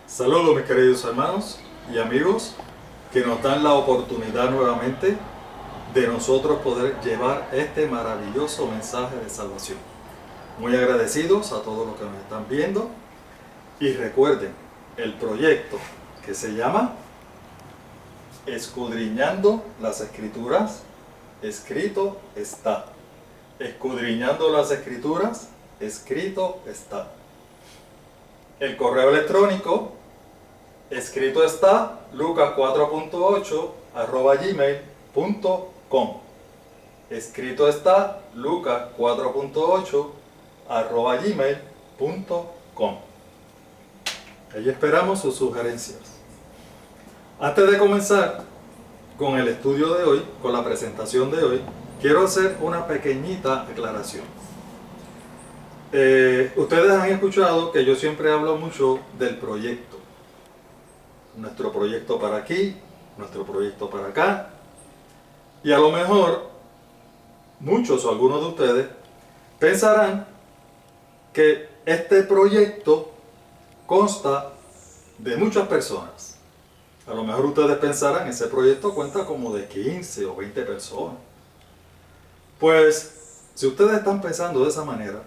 Saludos mis queridos hermanos y amigos que nos dan la oportunidad nuevamente de nosotros poder llevar este maravilloso mensaje de salvación. Muy agradecidos a todos los que nos están viendo y recuerden el proyecto que se llama Escudriñando las Escrituras, escrito está. Escudriñando las Escrituras, escrito está. El correo electrónico escrito está lucas 4.8 @gmail.com. Escrito está lucas 4.8 @gmail.com. Ahí esperamos sus sugerencias. Antes de comenzar con el estudio de hoy, con la presentación de hoy, quiero hacer una pequeñita aclaración. Ustedes han escuchado que yo siempre hablo mucho del proyecto. Nuestro proyecto para aquí, nuestro proyecto para acá. Y a lo mejor muchos o algunos de ustedes pensarán que este proyecto consta de muchas personas. A lo mejor ustedes pensarán, ese proyecto cuenta como de 15 o 20 personas. Pues, si ustedes están pensando de esa manera,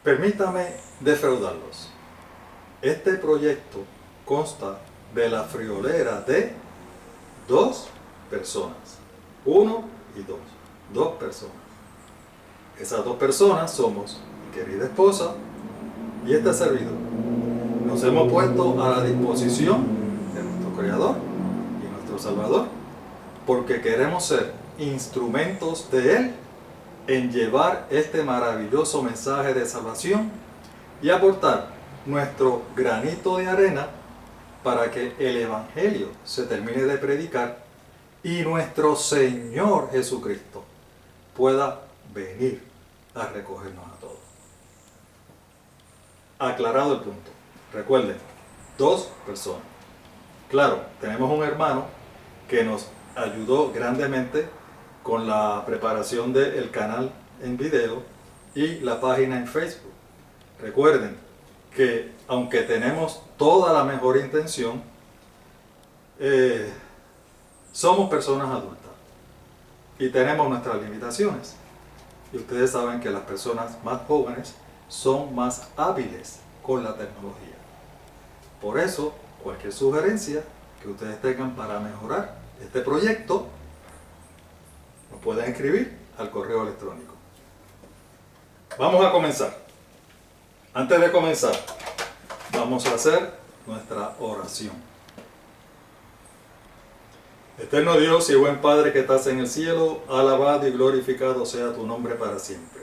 permítame defraudarlos. Este proyecto consta de la friolera de 2 personas. 1 y 2. 2 personas. Esas 2 personas somos mi querida esposa y este servidor. Nos hemos puesto a la disposición de nuestro Creador y nuestro Salvador porque queremos ser instrumentos de Él en llevar este maravilloso mensaje de salvación y aportar nuestro granito de arena para que el Evangelio se termine de predicar y nuestro Señor Jesucristo pueda venir a recogernos a todos. Aclarado el punto. Recuerden, 2 personas. Claro, tenemos un hermano que nos ayudó grandemente con la preparación del canal en video y la página en Facebook. Recuerden que aunque tenemos toda la mejor intención, somos personas adultas y tenemos nuestras limitaciones. Y ustedes saben que las personas más jóvenes son más hábiles con la tecnología. Por eso, cualquier sugerencia que ustedes tengan para mejorar este proyecto, nos pueden escribir al correo electrónico. Vamos a comenzar. Antes de comenzar, vamos a hacer nuestra oración. Eterno Dios y buen Padre que estás en el cielo, alabado y glorificado sea tu nombre para siempre.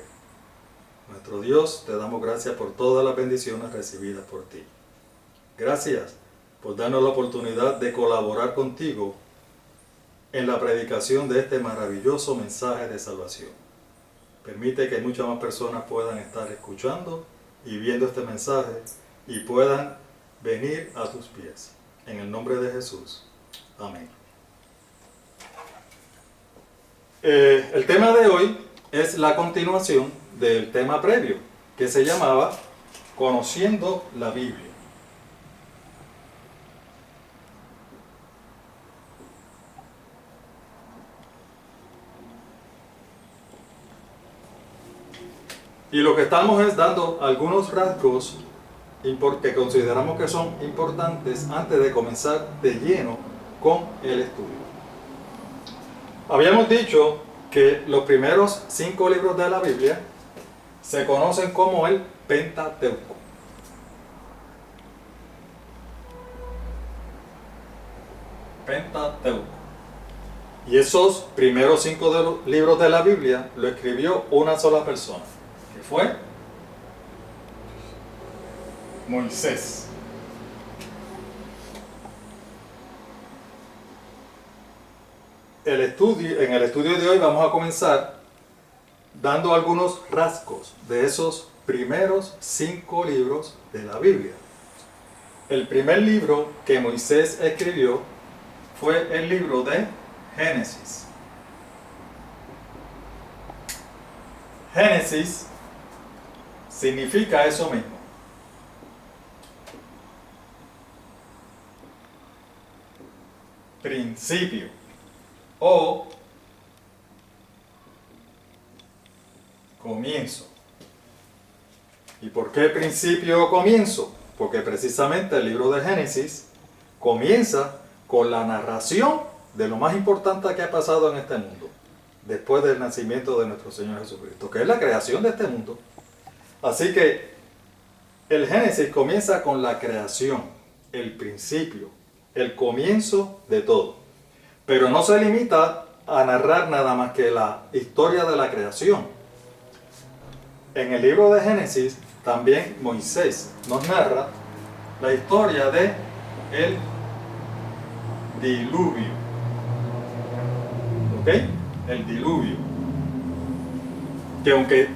Nuestro Dios, te damos gracias por todas las bendiciones recibidas por ti. Gracias por darnos la oportunidad de colaborar contigo en la predicación de este maravilloso mensaje de salvación. Permite que muchas más personas puedan estar escuchando y viendo este mensaje y puedan venir a tus pies. En el nombre de Jesús. Amén. El tema de hoy es la continuación del tema previo, que se llamaba Conociendo la Biblia. Y lo que estamos es dando algunos rasgos que consideramos que son importantes antes de comenzar de lleno con el estudio. Habíamos dicho que los primeros 5 libros de la Biblia se conocen como el Pentateuco. Pentateuco. Y esos primeros 5 libros de la Biblia lo escribió una sola persona, que fue Moisés. En el estudio de hoy vamos a comenzar dando algunos rasgos de esos primeros 5 libros de la Biblia. El primer libro que Moisés escribió fue el libro de Génesis. Génesis significa eso mismo. Principio o comienzo. ¿Y por qué principio o comienzo? Porque precisamente el libro de Génesis comienza con la narración de lo más importante que ha pasado en este mundo, después del nacimiento de nuestro Señor Jesucristo, que es la creación de este mundo. Así que el Génesis comienza con la creación, el principio, el comienzo de todo. Pero no se limita a narrar nada más que la historia de la creación. En el libro de Génesis también Moisés nos narra la historia de el diluvio. ¿Ok? El diluvio. Que aunque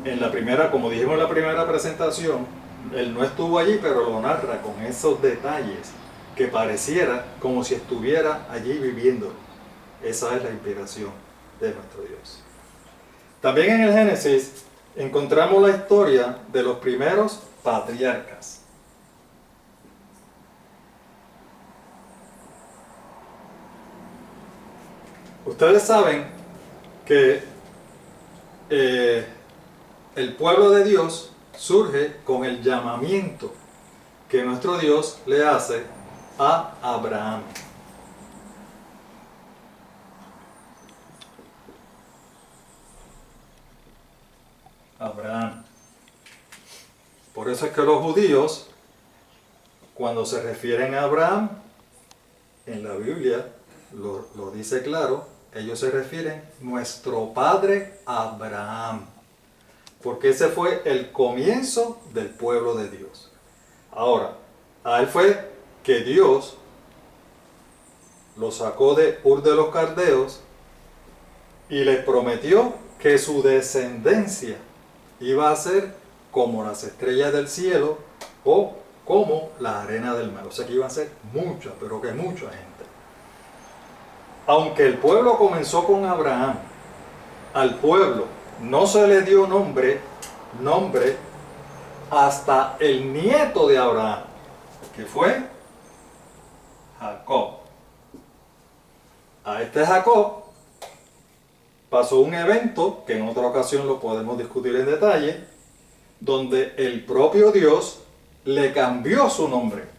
en la primera, como dijimos en la primera presentación, él no estuvo allí, pero lo narra con esos detalles que pareciera como si estuviera allí viviendo. Esa es la inspiración de nuestro Dios. También en el Génesis encontramos la historia de los primeros patriarcas. Ustedes saben que el pueblo de Dios surge con el llamamiento que nuestro Dios le hace a Abraham. Abraham. Por eso es que los judíos, cuando se refieren a Abraham, en la Biblia lo dice claro, ellos se refieren nuestro padre Abraham, porque ese fue el comienzo del pueblo de Dios. Ahora, a él fue que Dios lo sacó de Ur de los Caldeos y les prometió que su descendencia iba a ser como las estrellas del cielo o como la arena del mar. O sea que iban a ser muchas, pero que mucha gente. Aunque el pueblo comenzó con Abraham, al pueblo no se le dio nombre hasta el nieto de Abraham, que fue Jacob. A este Jacob pasó un evento, que en otra ocasión lo podemos discutir en detalle, donde el propio Dios le cambió su nombre.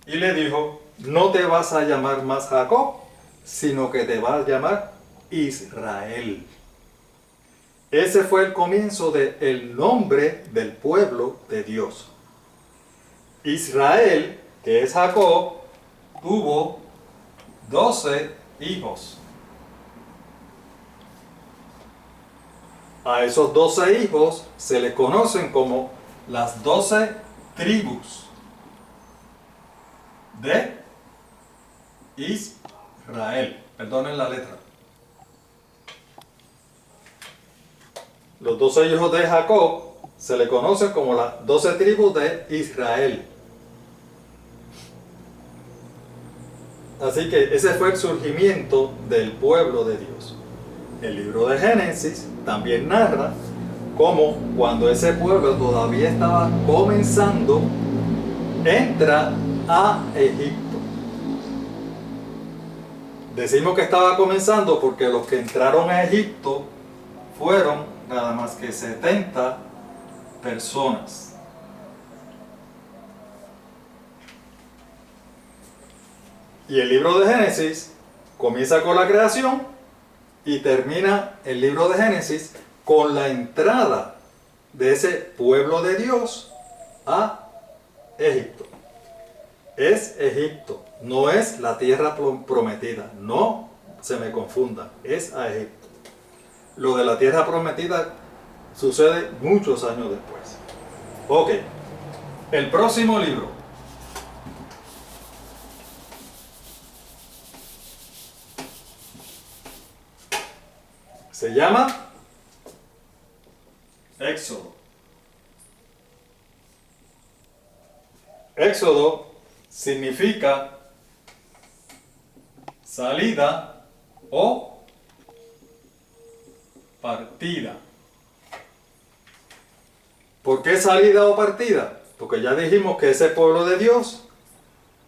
Y le dijo, no te vas a llamar más Jacob, sino que te vas a llamar Israel. Ese fue el comienzo del nombre del pueblo de Dios. Israel, que es Jacob, tuvo 12 hijos. A esos 12 hijos se les conocen como las 12 tribus de Israel. Perdonen la letra. Los 12 hijos de Jacob se le conocen como las 12 tribus de Israel. Así que ese fue el surgimiento del pueblo de Dios. El libro de Génesis también narra cómo cuando ese pueblo todavía estaba comenzando, entra a Egipto. Decimos que estaba comenzando porque los que entraron a Egipto fueron nada más que 70 personas. Y el libro de Génesis comienza con la creación y termina el libro de Génesis con la entrada de ese pueblo de Dios a Egipto. Es Egipto, no es la tierra prometida, no se me confunda, es a Egipto. Lo de la tierra prometida sucede muchos años después. Ok, el próximo libro se llama Éxodo. Éxodo significa salida o partida. ¿Por qué salida o partida? Porque ya dijimos que ese pueblo de Dios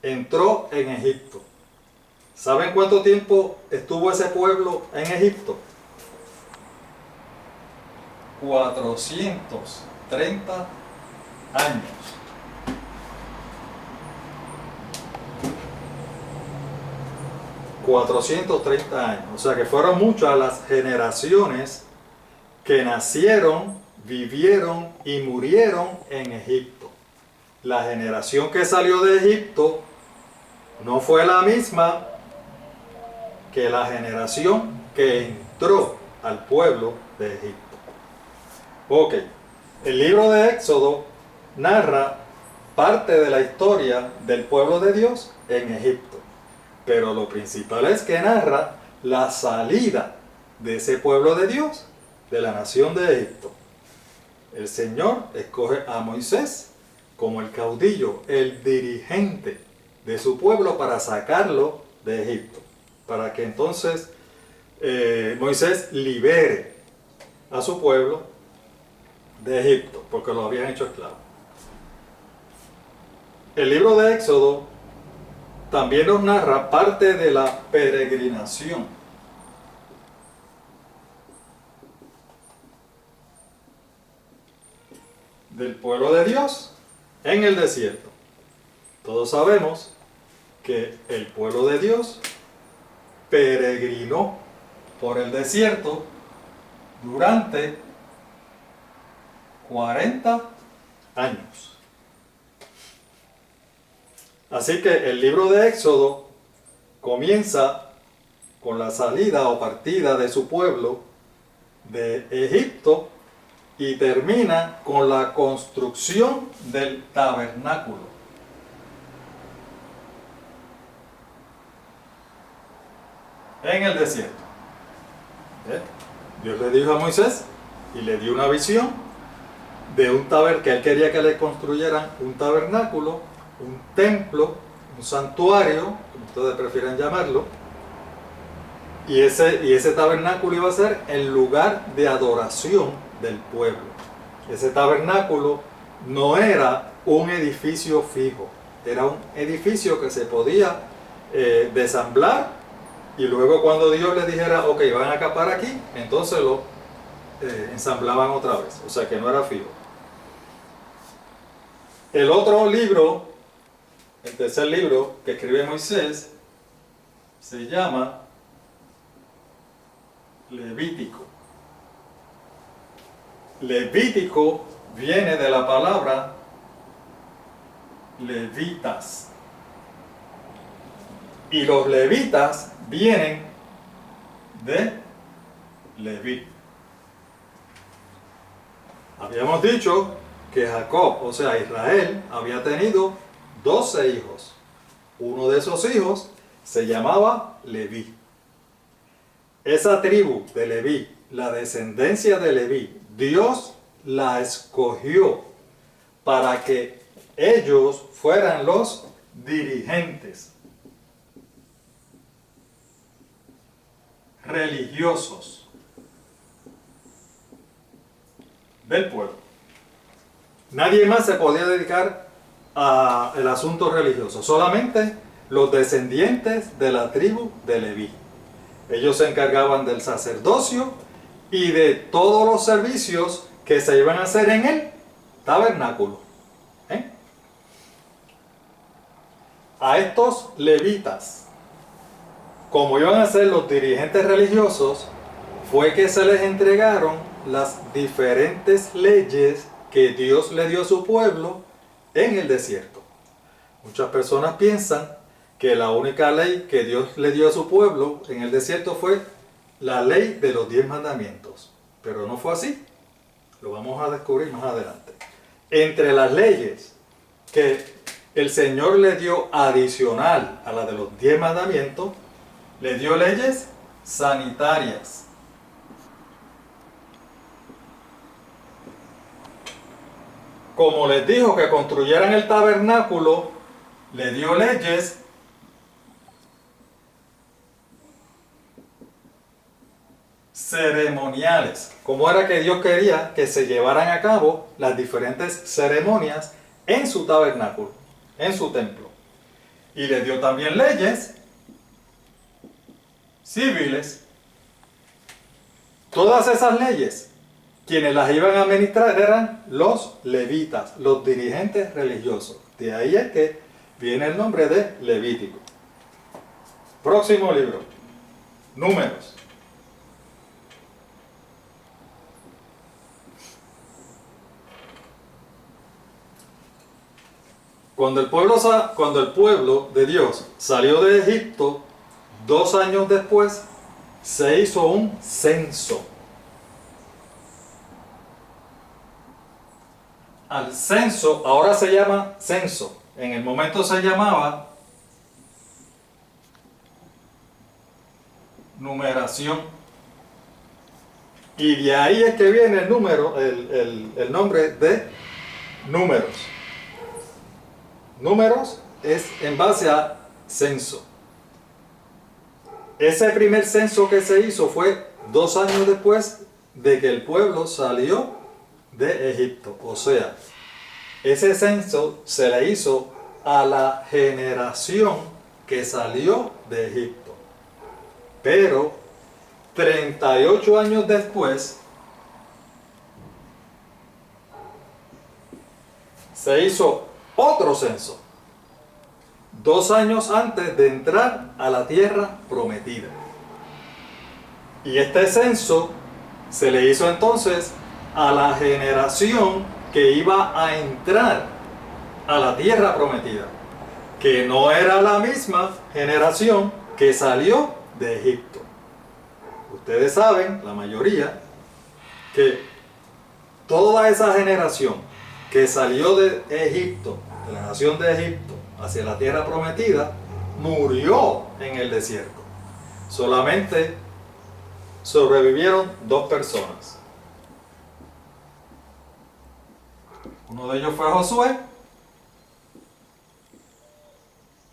entró en Egipto. ¿Saben cuánto tiempo estuvo ese pueblo en Egipto? 430 años. 430 años. O sea que fueron muchas las generaciones que nacieron, vivieron y murieron en Egipto. La generación que salió de Egipto no fue la misma que la generación que entró al pueblo de Egipto. Ok, el libro de Éxodo narra parte de la historia del pueblo de Dios en Egipto, pero lo principal es que narra la salida de ese pueblo de Dios de la nación de Egipto. El Señor escoge a Moisés como el caudillo, el dirigente de su pueblo para sacarlo de Egipto, para que entonces Moisés libere a su pueblo de Egipto, porque lo habían hecho esclavo. El libro de Éxodo también nos narra parte de la peregrinación del pueblo de Dios en el desierto. Todos sabemos que el pueblo de Dios peregrinó por el desierto durante 40 años. Así que el libro de Éxodo comienza con la salida o partida de su pueblo de Egipto y termina con la construcción del tabernáculo. En el desierto. Dios le dijo a Moisés y le dio una visión de un tabernáculo, que él quería que le construyeran un tabernáculo, un templo, un santuario, como ustedes prefieran llamarlo, y ese tabernáculo iba a ser el lugar de adoración del pueblo. Ese tabernáculo no era un edificio fijo, era un edificio que se podía desamblar, y luego cuando Dios le dijera, ok, van a acampar aquí, entonces lo ensamblaban otra vez, o sea que no era fijo. El otro libro, el tercer libro que escribe Moisés, se llama Levítico. Levítico viene de la palabra levitas. Y los levitas vienen de Leví. Habíamos dicho que Jacob, o sea Israel, había tenido 12 hijos. Uno de esos hijos se llamaba Leví. Esa tribu de Leví, la descendencia de Leví, Dios la escogió para que ellos fueran los dirigentes religiosos del pueblo. Nadie más se podía dedicar al asunto religioso, solamente los descendientes de la tribu de Leví. Ellos se encargaban del sacerdocio y de todos los servicios que se iban a hacer en el tabernáculo. A estos levitas, como iban a ser los dirigentes religiosos, fue que se les entregaron las diferentes leyes que Dios le dio a su pueblo en el desierto. Muchas personas piensan que la única ley que Dios le dio a su pueblo en el desierto fue la ley de los 10 mandamientos, pero no fue así. Lo vamos a descubrir más adelante. Entre las leyes que el Señor le dio adicional a la de los 10 mandamientos, le dio leyes sanitarias. Como les dijo que construyeran el tabernáculo, le dio leyes ceremoniales. Cómo era que Dios quería que se llevaran a cabo las diferentes ceremonias en su tabernáculo, en su templo. Y le dio también leyes civiles. Todas esas leyes, quienes las iban a administrar eran los levitas, los dirigentes religiosos. De ahí es que viene el nombre de Levítico. Próximo libro, Números. Cuando el pueblo de Dios salió de Egipto, 2 años después, se hizo un censo. Al censo, ahora se llama censo. En el momento se llamaba numeración. Y de ahí es que viene el nombre de números. Números es en base a censo. Ese primer censo que se hizo fue 2 años después de que el pueblo salió de Egipto. O sea, ese censo se le hizo a la generación que salió de Egipto. Pero 38 años después se hizo otro censo, 2 años antes de entrar a la tierra prometida. Y este censo se le hizo entonces a la generación que iba a entrar a la tierra prometida, que no era la misma generación que salió de Egipto. Ustedes saben, la mayoría, que toda esa generación que salió de Egipto, de la nación de Egipto, hacia la tierra prometida, murió en el desierto. Solamente sobrevivieron 2 personas. Uno de ellos fue Josué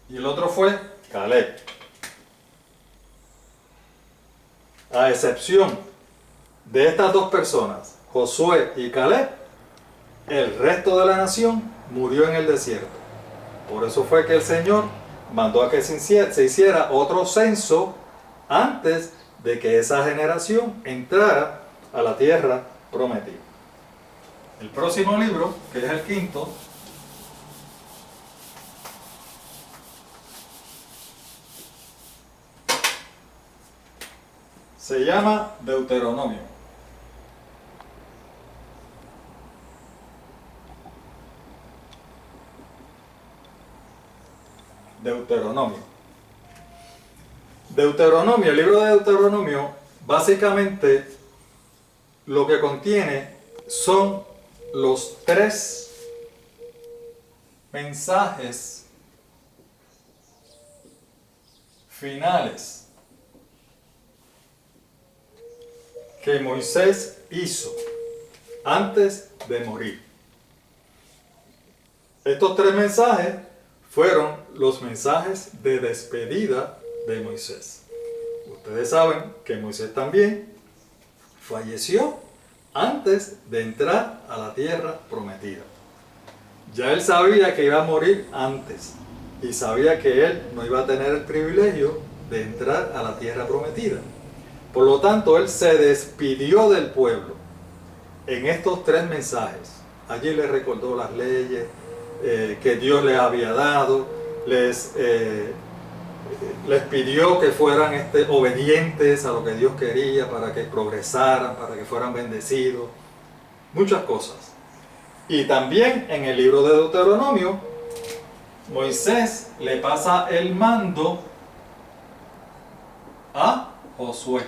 y el otro fue Caleb. A excepción de estas 2 personas, Josué y Caleb, el resto de la nación murió en el desierto. Por eso fue que el Señor mandó a que se hiciera otro censo antes de que esa generación entrara a la tierra prometida. El próximo libro, que es el 5º, se llama Deuteronomio. Deuteronomio, el libro de Deuteronomio, básicamente lo que contiene son los 3 mensajes finales que Moisés hizo antes de morir. Estos 3 mensajes fueron los mensajes de despedida de Moisés. Ustedes saben que Moisés también falleció antes de entrar a la tierra prometida. Ya él sabía que iba a morir antes y sabía que él no iba a tener el privilegio de entrar a la tierra prometida. Por lo tanto, él se despidió del pueblo en estos 3 mensajes. Allí le recordó las leyes que Dios les había dado, les pidió que fueran obedientes a lo que Dios quería para que progresaran, para que fueran bendecidos, muchas cosas. Y también en el libro de Deuteronomio, Moisés le pasa el mando a Josué.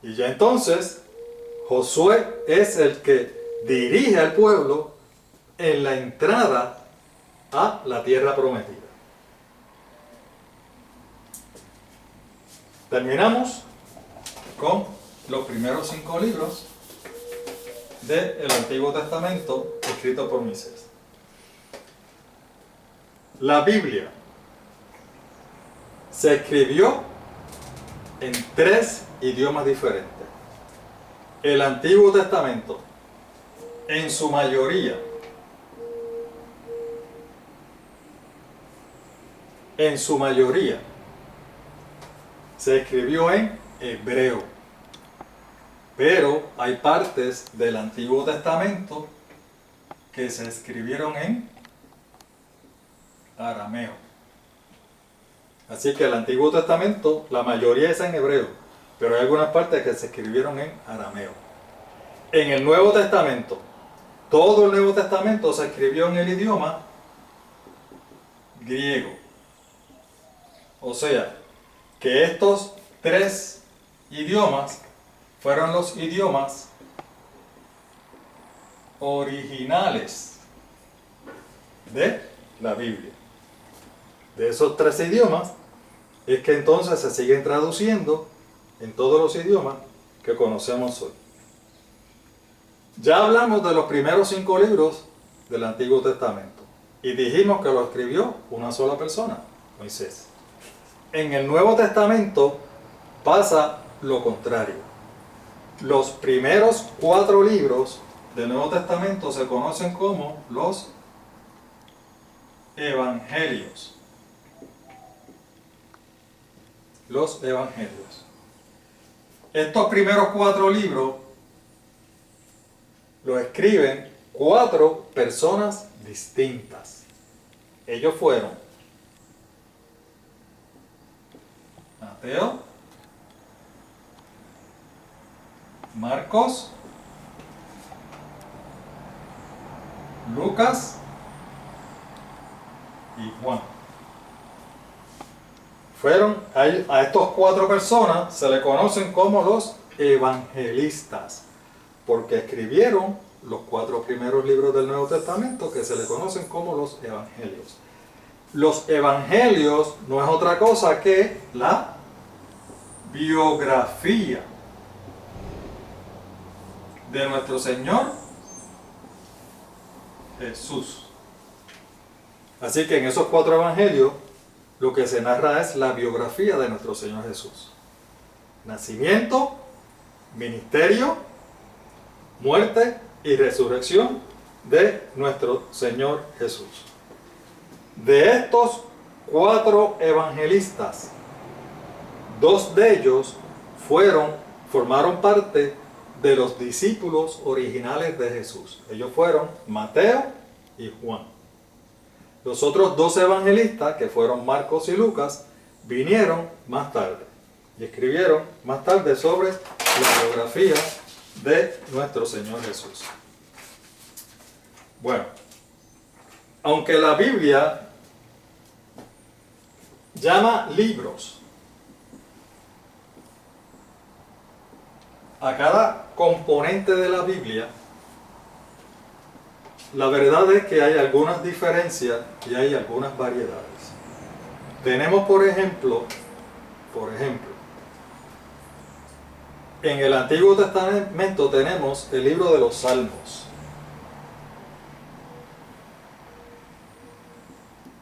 Y ya entonces, Josué es el que dirige al pueblo en la entrada a la tierra prometida. Terminamos con los primeros 5 libros del Antiguo Testamento escritos por Moisés. La Biblia se escribió en 3 idiomas diferentes. El Antiguo Testamento, en su mayoría, se escribió en hebreo. Pero hay partes del Antiguo Testamento que se escribieron en arameo. Así que el Antiguo Testamento, la mayoría es en hebreo, pero hay algunas partes que se escribieron en arameo. En el Nuevo Testamento, todo el Nuevo Testamento se escribió en el idioma griego. O sea, que estos 3 idiomas fueron los idiomas originales de la Biblia. De esos 3 idiomas es que entonces se siguen traduciendo en todos los idiomas que conocemos hoy. Ya hablamos de los primeros 5 libros del Antiguo Testamento y dijimos que lo escribió una sola persona, Moisés. En el Nuevo Testamento pasa lo contrario. Los primeros 4 libros del Nuevo Testamento se conocen como los Evangelios. Los Evangelios. Estos primeros 4 libros los escriben 4 personas distintas. Ellos fueron Mateo, Marcos, Lucas y Juan. A estos 4 personas se le conocen como los evangelistas, porque escribieron los 4 primeros libros del Nuevo Testamento que se le conocen como los evangelios. Los evangelios no es otra cosa que la biografía de nuestro Señor Jesús. Así que en esos 4 evangelios lo que se narra es la biografía de nuestro Señor Jesús. Nacimiento, ministerio, muerte y resurrección de nuestro Señor Jesús. De estos 4 evangelistas, 2 de ellos formaron parte de los discípulos originales de Jesús. Ellos fueron Mateo y Juan. Los otros 2 evangelistas, que fueron Marcos y Lucas, vinieron más tarde y escribieron más tarde sobre la biografía de nuestro Señor Jesús. Bueno, aunque la Biblia llama libros a cada componente de la Biblia, la verdad es que hay algunas diferencias y hay algunas variedades. Tenemos, por ejemplo, en el Antiguo Testamento tenemos el libro de los Salmos.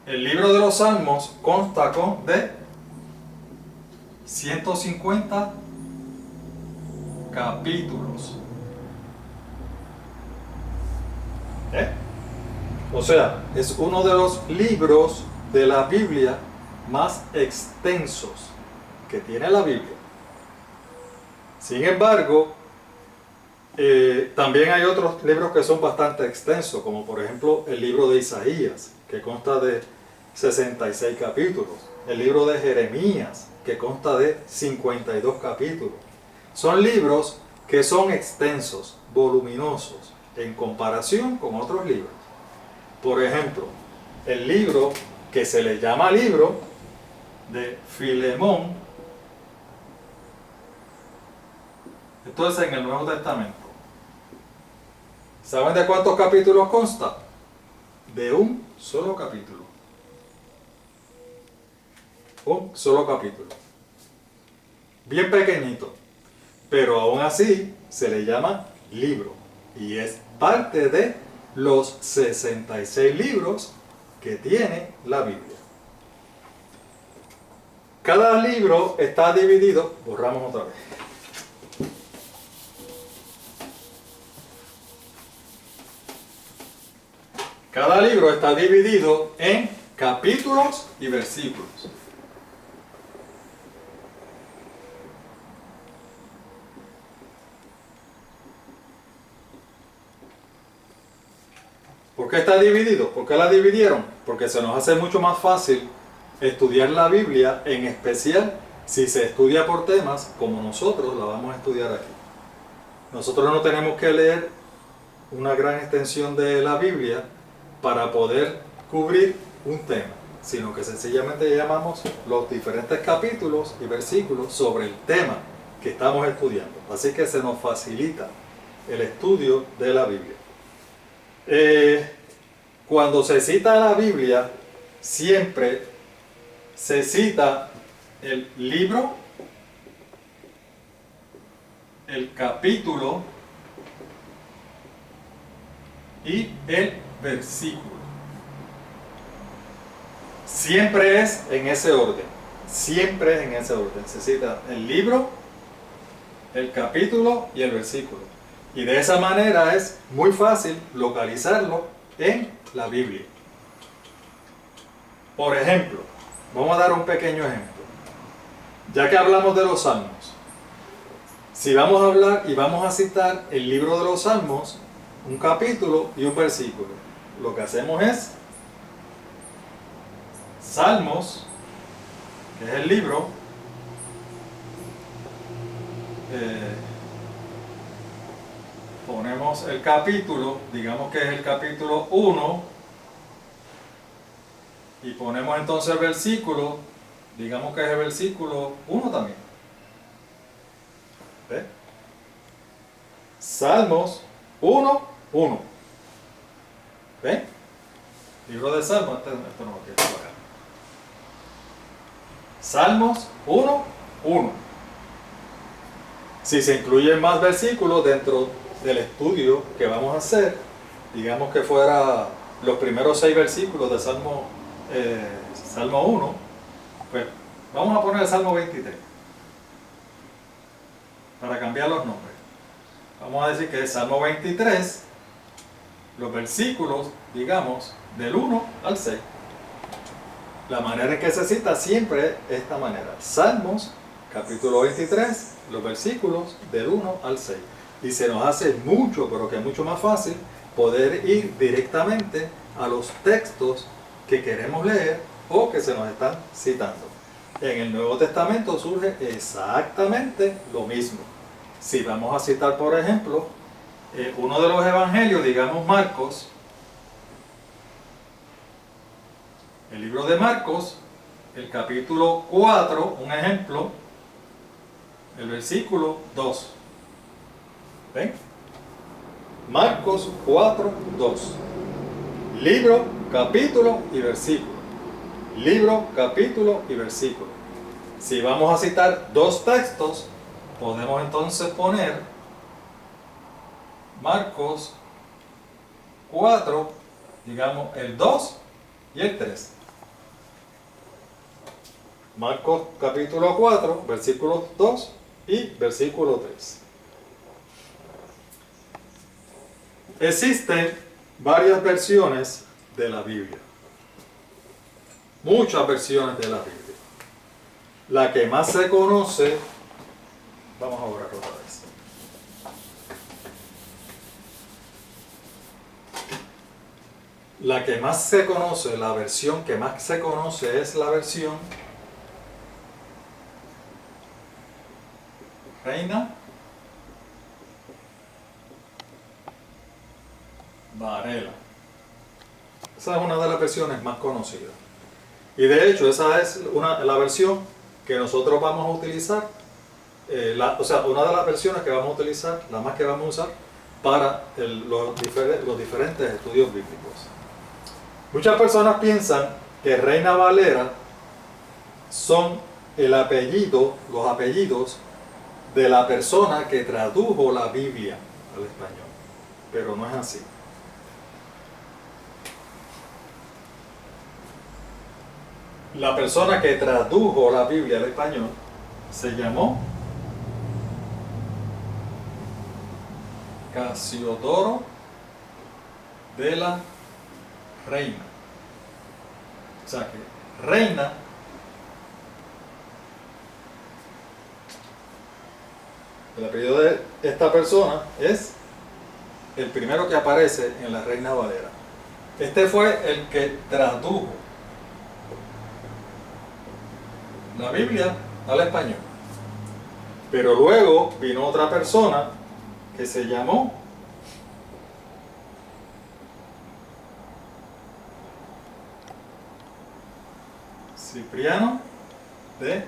El libro de los Salmos consta de 150 capítulos. O sea, es uno de los libros de la Biblia más extensos que tiene la Biblia. Sin embargo, también hay otros libros que son bastante extensos, como por ejemplo el libro de Isaías, que consta de 66 capítulos. El libro de Jeremías, que consta de 52 capítulos. Son libros que son extensos, voluminosos, en comparación con otros libros. Por ejemplo, el libro que se le llama libro de Filemón, esto es en el Nuevo Testamento. ¿Saben de cuántos capítulos consta? De un solo capítulo. Un solo capítulo. Bien pequeñito, pero aún así se le llama libro y es parte de los 66 libros que tiene la Biblia. Cada libro está dividido, borramos otra vez. Cada libro está dividido en capítulos y versículos. ¿Por qué está dividido? ¿Por qué la dividieron? Porque se nos hace mucho más fácil estudiar la Biblia, en especial si se estudia por temas como nosotros la vamos a estudiar aquí. Nosotros no tenemos que leer una gran extensión de la Biblia para poder cubrir un tema, sino que sencillamente llamamos los diferentes capítulos y versículos sobre el tema que estamos estudiando. Así que se nos facilita el estudio de la Biblia. Cuando se cita la Biblia, siempre se cita el libro, el capítulo y el versículo. Siempre es en ese orden. Siempre es en ese orden. Se cita el libro, el capítulo y el versículo. Y de esa manera es muy fácil localizarlo en la Biblia. Por ejemplo, vamos a dar un pequeño ejemplo. Ya que hablamos de los Salmos, si vamos a hablar y vamos a citar el libro de los Salmos, un capítulo y un versículo, lo que hacemos es Salmos, que es el libro, ponemos el capítulo, digamos que es el capítulo 1, y ponemos entonces el versículo, digamos que es el versículo 1 también. ¿Ve? Salmos 1, 1. ¿Ven? Libro de Salmos, esto no lo quiero acá. Salmos 1, 1. Si se incluyen más versículos dentro del estudio que vamos a hacer, digamos que fuera los primeros 6 versículos de Salmo 1, pues vamos a poner el Salmo 23 para cambiar los nombres. Vamos a decir que es Salmo 23, los versículos, digamos, del 1 al 6. La manera en que se cita siempre es esta manera. Salmos, capítulo 23, los versículos del 1 al 6. Y se nos hace mucho, pero que mucho más fácil, poder ir directamente a los textos que queremos leer o que se nos están citando. En el Nuevo Testamento surge exactamente lo mismo. Si vamos a citar, por ejemplo, uno de los evangelios, digamos Marcos, el libro de Marcos, el capítulo 4, un ejemplo, el versículo 2. ¿Ven? Marcos 4, 2. Libro, capítulo y versículo. Libro, capítulo y versículo. Si vamos a citar 2 textos, podemos entonces poner Marcos 4, digamos el 2 y el 3. Marcos capítulo 4, versículos 2 y versículo 3. Existen varias versiones de la Biblia. Muchas versiones de la Biblia. La que más se conoce, vamos a borrar otra vez. La que más se conoce, la versión que más se conoce es la versión Reina Valera. Esa es una de las versiones más conocidas. Y de hecho, esa es la versión que nosotros vamos a utilizar, una de las versiones que vamos a utilizar, la más que vamos a usar para los diferentes estudios bíblicos. Muchas personas piensan que Reina Valera son los apellidos de la persona que tradujo la Biblia al español, pero no es así. La persona que tradujo la Biblia al español se llamó Casiodoro de la Reina. O sea que reina el apellido de esta persona es el primero que aparece en la Reina Valera. Este fue el que tradujo la Biblia al español. Pero luego vino otra persona que se llamó Cipriano de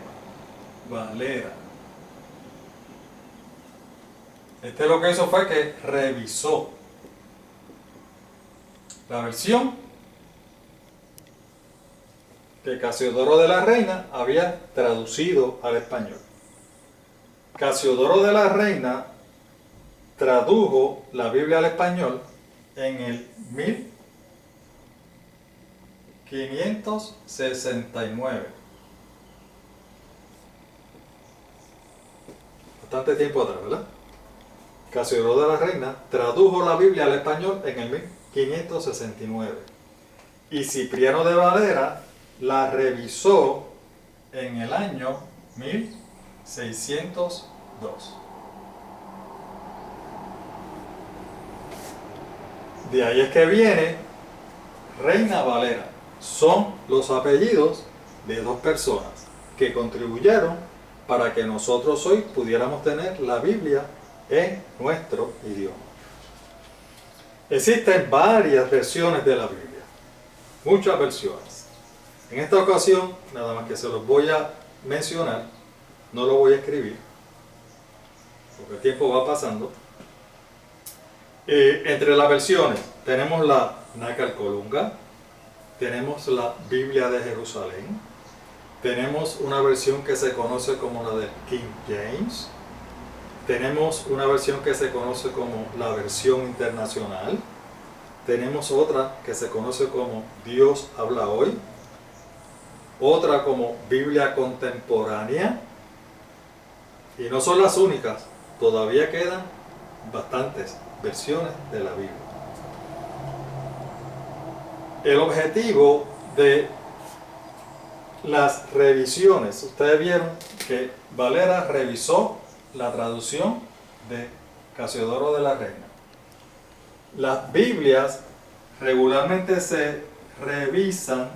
Valera. Este lo que hizo fue que revisó la versión que Casiodoro de la Reina había traducido al español. Casiodoro de la Reina tradujo la Biblia al español en el 1569. Bastante tiempo atrás, ¿verdad? Casiodoro de la Reina tradujo la Biblia al español en el 1569. Y Cipriano de Valera la revisó en el año 1602. De ahí es que viene Reina Valera. Son los apellidos de dos personas que contribuyeron para que nosotros hoy pudiéramos tener la Biblia en nuestro idioma. Existen varias versiones de la Biblia, muchas versiones. En esta ocasión, nada más que se los voy a mencionar, no lo voy a escribir, porque el tiempo va pasando. Entre las versiones tenemos la Nácar Colunga, tenemos la Biblia de Jerusalén, tenemos una versión que se conoce como la de King James, tenemos una versión que se conoce como la versión internacional, tenemos otra que se conoce como Dios habla hoy, otra como Biblia contemporánea, y no son las únicas, todavía quedan bastantes versiones de la Biblia. El objetivo de las revisiones, ustedes vieron que Valera revisó la traducción de Casiodoro de la Reina. Las Biblias regularmente se revisan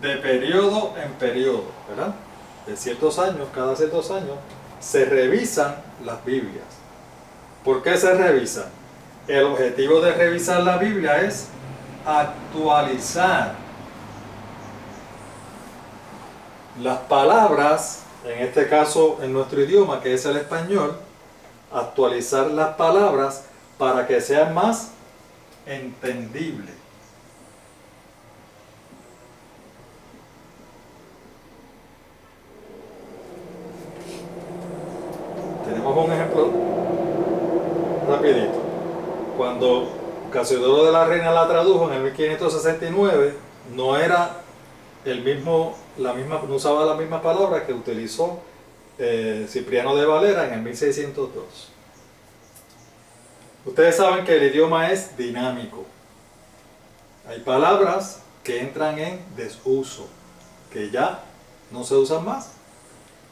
de periodo en periodo, ¿verdad? De ciertos años, cada ciertos años, se revisan las Biblias. ¿Por qué se revisan? El objetivo de revisar la Biblia es actualizar las palabras, en este caso en nuestro idioma que es el español, actualizar las palabras para que sean más entendibles. Tenemos un ejemplo rapidito. Cuando Casiodoro de la Reina la tradujo en el 1569, no era no usaba la misma palabra que utilizó Cipriano de Valera en el 1602. Ustedes saben que el idioma es dinámico. Hay palabras que entran en desuso, que ya no se usan más.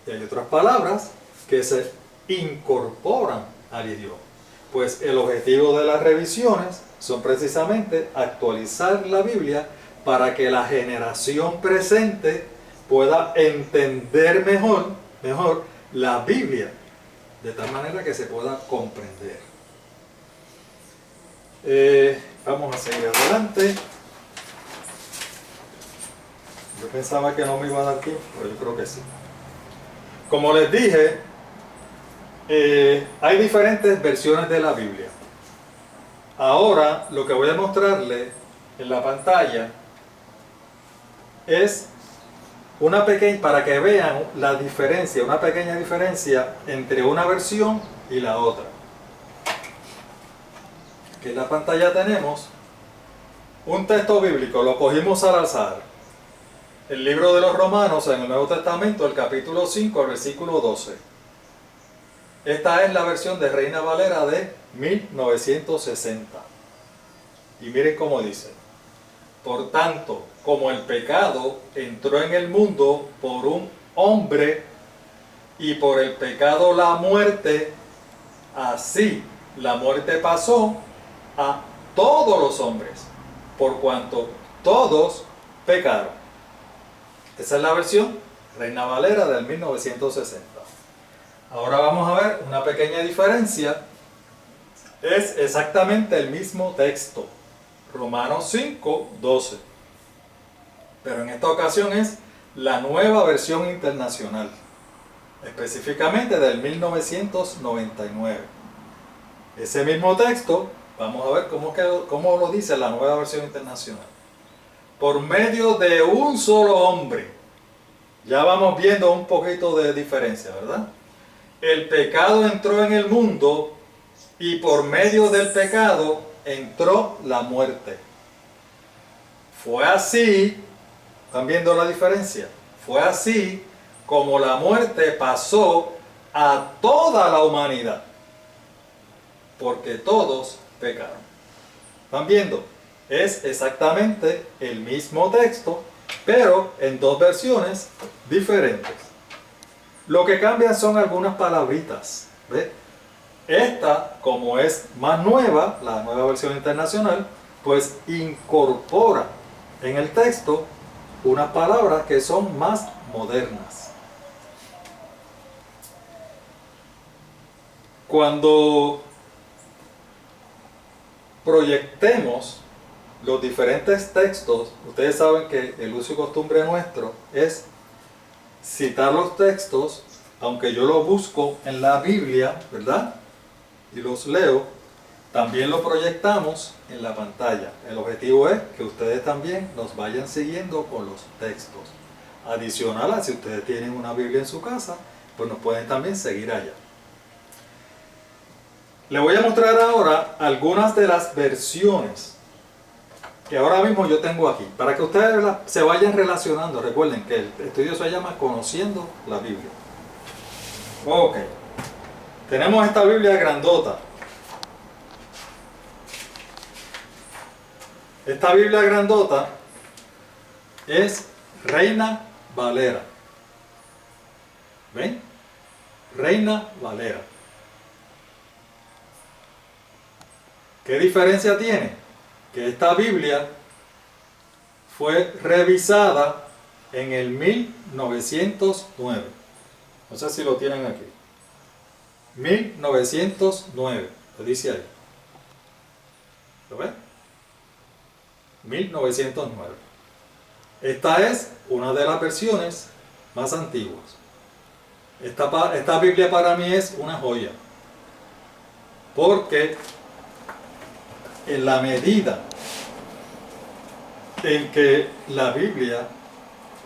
Y hay otras palabras que se incorporan al idioma. Pues el objetivo de las revisiones son precisamente actualizar la Biblia para que la generación presente pueda entender mejor la Biblia, de tal manera que se pueda comprender. Vamos a seguir adelante. Yo pensaba que no me iba a dar tiempo, pero yo creo que sí. Como les dije, hay diferentes versiones de la Biblia. Ahora lo que voy a mostrarle en la pantalla es para que vean la diferencia, una pequeña diferencia entre una versión y la otra. Aquí en la pantalla tenemos un texto bíblico, lo cogimos al azar. El libro de los Romanos en el Nuevo Testamento, el capítulo 5, el versículo 12. Esta es la versión de Reina Valera de 1960. Y miren cómo dice. Por tanto, como el pecado entró en el mundo por un hombre y por el pecado la muerte, así la muerte pasó a todos los hombres, por cuanto todos pecaron. Esa es la versión Reina Valera del 1960. Ahora vamos a ver una pequeña diferencia. Es exactamente el mismo texto, Romanos 5, 12. Pero en esta ocasión es la nueva versión internacional, específicamente del 1999. Ese mismo texto, vamos a ver cómo lo dice la nueva versión internacional. Por medio de un solo hombre. Ya vamos viendo un poquito de diferencia, ¿verdad? El pecado entró en el mundo y por medio del pecado entró la muerte. Fue así, ¿están viendo la diferencia? Fue así como la muerte pasó a toda la humanidad, porque todos pecaron. ¿Están viendo? Es exactamente el mismo texto, pero en dos versiones diferentes. Lo que cambian son algunas palabritas. ¿Ve? Esta, como es más nueva, la nueva versión internacional, pues incorpora en el texto unas palabras que son más modernas. Cuando proyectemos los diferentes textos, ustedes saben que el uso y costumbre nuestro es citar los textos, aunque yo los busco en la Biblia, ¿verdad? Y los leo, también lo proyectamos en la pantalla. El objetivo es que ustedes también nos vayan siguiendo con los textos. Adicional a si ustedes tienen una Biblia en su casa, pues nos pueden también seguir allá. Les voy a mostrar ahora algunas de las versiones que ahora mismo yo tengo aquí, para que ustedes se vayan relacionando. Recuerden que el estudio se llama Conociendo la Biblia. Ok, tenemos esta Biblia grandota. Esta Biblia grandota es Reina Valera. ¿Ven? Reina Valera. ¿Qué diferencia tiene? Que esta Biblia fue revisada en el 1909. No sé si lo tienen aquí. 1909, lo dice ahí. ¿Lo ven? 1909. Esta es una de las versiones más antiguas. Esta Biblia para mí es una joya. Porque en la medida en que la Biblia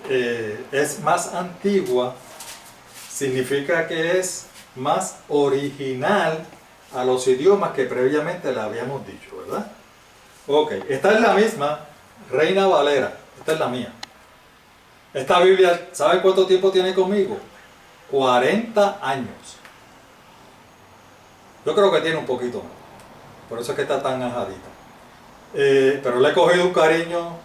es más antigua, significa que es más original a los idiomas que previamente le habíamos dicho, ¿verdad? Ok, esta es la misma Reina Valera, esta es la mía. Esta Biblia, ¿saben cuánto tiempo tiene conmigo? 40 años. Yo creo que tiene un poquito más, por eso es que está tan ajadita. Pero le he cogido un cariño.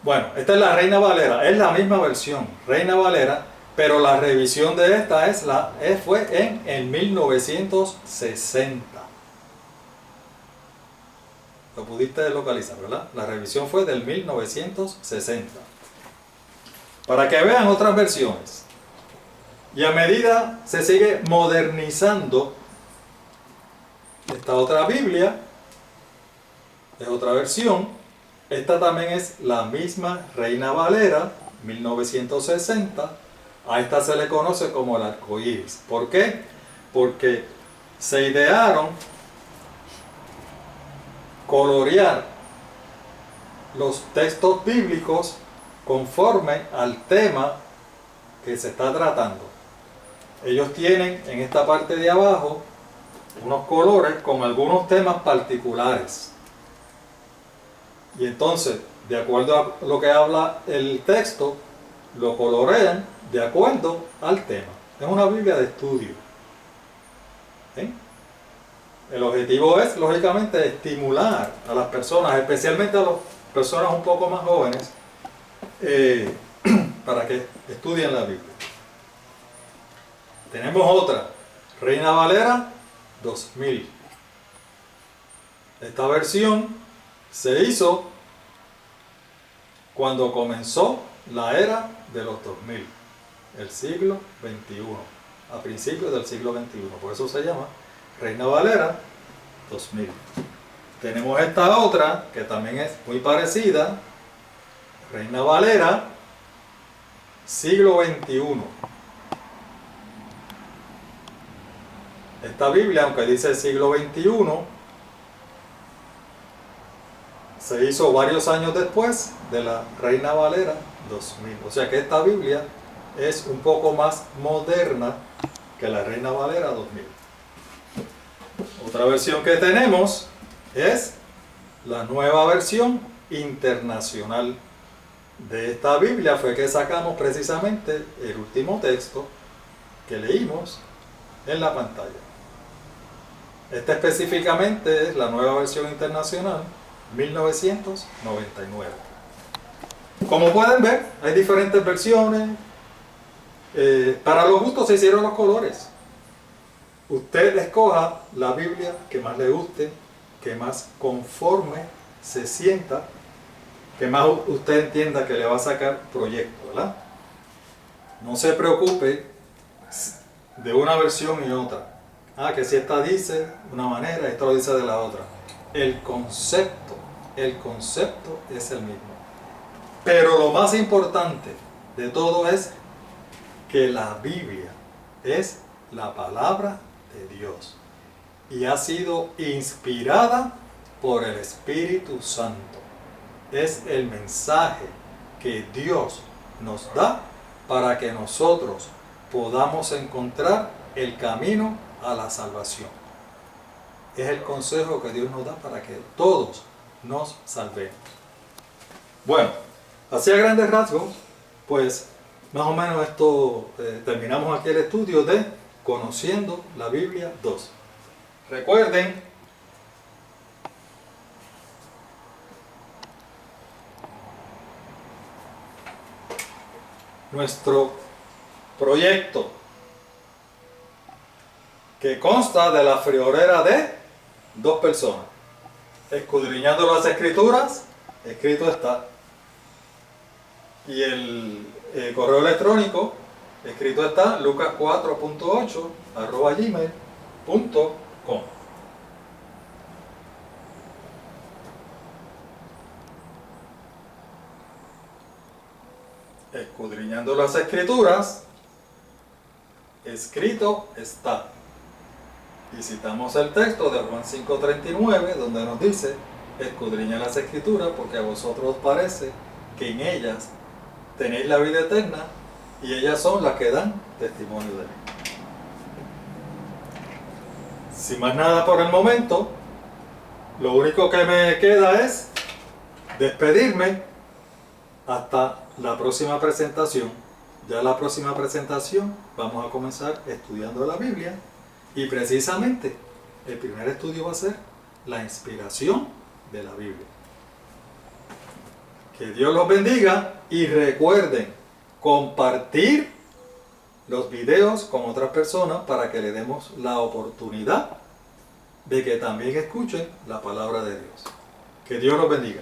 Bueno, esta es la Reina Valera, es la misma versión, Reina Valera, pero la revisión de esta fue en el 1960. Lo pudiste localizar, ¿verdad? La revisión fue del 1960. Para que vean otras versiones. Y a medida se sigue modernizando esta otra Biblia, es otra versión. Esta también es la misma Reina Valera, 1960. A esta se le conoce como el arco iris. ¿Por qué? Porque se idearon colorear los textos bíblicos conforme al tema que se está tratando. Ellos tienen en esta parte de abajo unos colores con algunos temas particulares. Y entonces, de acuerdo a lo que habla el texto, lo colorean de acuerdo al tema. Es una Biblia de estudio. ¿Sí? El objetivo es, lógicamente, estimular a las personas, especialmente a las personas un poco más jóvenes, para que estudien la Biblia. Tenemos otra, Reina Valera 2000. Esta versión se hizo cuando comenzó la era de los 2000, el siglo XXI, a principios del siglo XXI. Por eso se llama Reina Valera 2000. Tenemos esta otra que también es muy parecida, Reina Valera siglo XXI. Esta Biblia, aunque dice siglo XXI, se hizo varios años después de la Reina Valera 2000. O sea que esta Biblia es un poco más moderna que la Reina Valera 2000. Otra versión que tenemos es la nueva versión internacional. De esta Biblia fue que sacamos precisamente el último texto que leímos en la pantalla. Esta específicamente es la nueva versión internacional 1999. Como pueden ver, hay diferentes versiones. Para los gustos se hicieron los colores. Usted escoja la Biblia que más le guste, que más conforme se sienta, que más usted entienda que le va a sacar proyecto, ¿verdad? No se preocupe de una versión y otra. Que si esta dice de una manera, esta lo dice de la otra. El concepto es el mismo. Pero lo más importante de todo es que la Biblia es la palabra de Dios y ha sido inspirada por el Espíritu Santo. Es el mensaje que Dios nos da para que nosotros podamos encontrar el camino a la salvación. Es el consejo que Dios nos da para que todos nos salvemos. Bueno, así a grandes rasgos, pues más o menos esto, terminamos aquí el estudio de Conociendo la Biblia 2. Recuerden, nuestro proyecto, que consta de la friolera de 2 personas. Escudriñando las Escrituras, escrito está. Y el correo electrónico, escrito está, lucas4.8@gmail.com. Escudriñando las Escrituras, escrito está. Y citamos el texto de Juan 5:39, donde nos dice: escudriñad las Escrituras, porque a vosotros os parece que en ellas tenéis la vida eterna, y ellas son las que dan testimonio de mí. Sin más nada por el momento, lo único que me queda es despedirme hasta la próxima presentación. Ya la próxima presentación vamos a comenzar estudiando la Biblia. Y precisamente el primer estudio va a ser la inspiración de la Biblia. Que Dios los bendiga y recuerden compartir los videos con otras personas para que le demos la oportunidad de que también escuchen la palabra de Dios. Que Dios los bendiga.